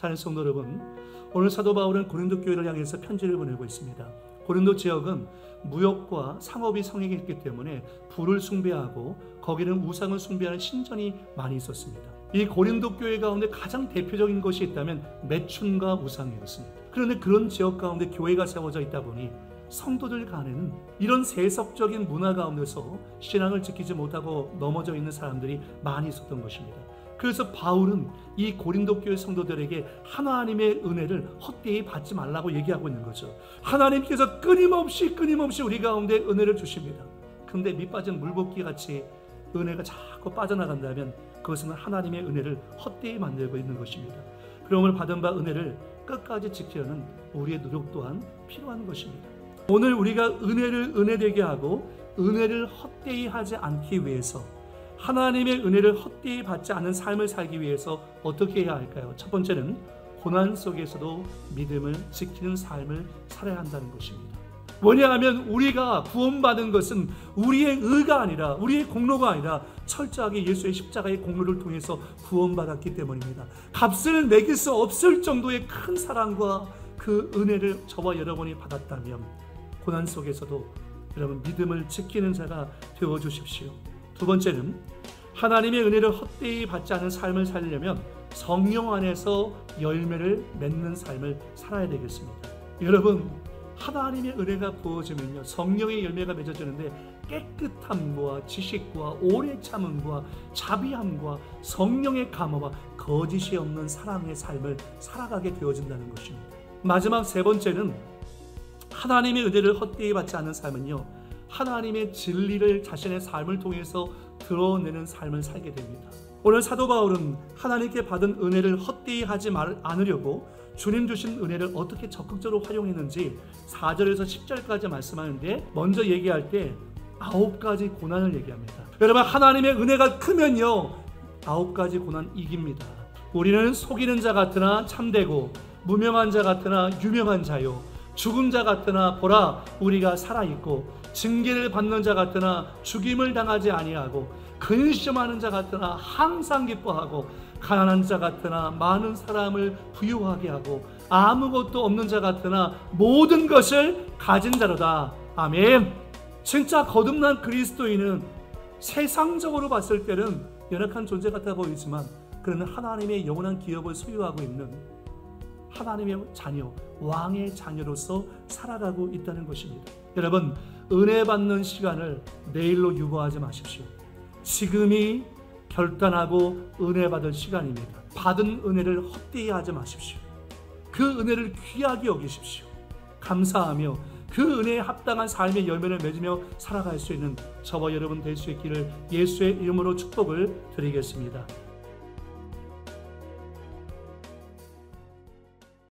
사랑하는 성도 여러분, 오늘 사도 바울은 고린도 교회를 향해서 편지를 보내고 있습니다. 고린도 지역은 무역과 상업이 성행했기 때문에 불을 숭배하고 거기는 우상을 숭배하는 신전이 많이 있었습니다. 이 고린도 교회 가운데 가장 대표적인 것이 있다면 매춘과 우상이었습니다. 그런데 그런 지역 가운데 교회가 세워져 있다 보니 성도들 간에는 이런 세속적인 문화 가운데서 신앙을 지키지 못하고 넘어져 있는 사람들이 많이 있었던 것입니다. 그래서 바울은 이 고린도 교회 성도들에게 하나님의 은혜를 헛되이 받지 말라고 얘기하고 있는 거죠. 하나님께서 끊임없이 우리 가운데 은혜를 주십니다. 그런데 밑빠진 물볶이 같이 은혜가 자꾸 빠져나간다면 그것은 하나님의 은혜를 헛되이 만들고 있는 것입니다. 그러므로 받은 바 은혜를 끝까지 지키려는 우리의 노력 또한 필요한 것입니다. 오늘 우리가 은혜를 은혜되게 하고 은혜를 헛되이 하지 않기 위해서, 하나님의 은혜를 헛되이 받지 않는 삶을 살기 위해서 어떻게 해야 할까요? 첫 번째는 고난 속에서도 믿음을 지키는 삶을 살아야 한다는 것입니다. 뭐냐하면 우리가 구원받은 것은 우리의 의가 아니라, 우리의 공로가 아니라 철저하게 예수의 십자가의 공로를 통해서 구원받았기 때문입니다. 값을 매길 수 없을 정도의 큰 사랑과 그 은혜를 저와 여러분이 받았다면 고난 속에서도 여러분 믿음을 지키는 자가 되어주십시오. 두 번째는 하나님의 은혜를 헛되이 받지 않은 삶을 살려면 성령 안에서 열매를 맺는 삶을 살아야 되겠습니다. 여러분, 하나님의 은혜가 부어지면요, 성령의 열매가 맺어지는데 깨끗함과 지식과 오래 참음과 자비함과 성령의 감화와 거짓이 없는 사랑의 삶을 살아가게 되어진다는 것입니다. 마지막 세 번째는 하나님의 은혜를 헛되이 받지 않는 삶은요, 하나님의 진리를 자신의 삶을 통해서 드러내는 삶을 살게 됩니다. 오늘 사도 바울은 하나님께 받은 은혜를 헛되이 하지 않으려고 주님 주신 은혜를 어떻게 적극적으로 활용했는지 4절에서 10절까지 말씀하는데, 먼저 얘기할 때 9가지 고난을 얘기합니다. 여러분, 하나님의 은혜가 크면요 9가지 고난 이깁니다. 우리는 속이는 자 같으나 참되고 무명한 자 같으나 유명한 자요, 죽은 자 같으나 보라 우리가 살아있고, 징계를 받는 자 같으나 죽임을 당하지 아니하고, 근심하는 자 같으나 항상 기뻐하고, 가난한 자 같으나 많은 사람을 부유하게 하고, 아무것도 없는 자 같으나 모든 것을 가진 자로다. 아멘. 진짜 거듭난 그리스도인은 세상적으로 봤을 때는 연약한 존재 같아 보이지만, 그러나 하나님의 영원한 기업을 소유하고 있는 하나님의 자녀, 왕의 자녀로서 살아가고 있다는 것입니다. 여러분, 은혜 받는 시간을 내일로 유보하지 마십시오. 지금이 결단하고 은혜 받을 시간입니다. 받은 은혜를 헛되이 하지 마십시오. 그 은혜를 귀하게 여기십시오. 감사하며 그 은혜에 합당한 삶의 열매를 맺으며 살아갈 수 있는 저와 여러분 될 수 있기를 예수의 이름으로 축복을 드리겠습니다.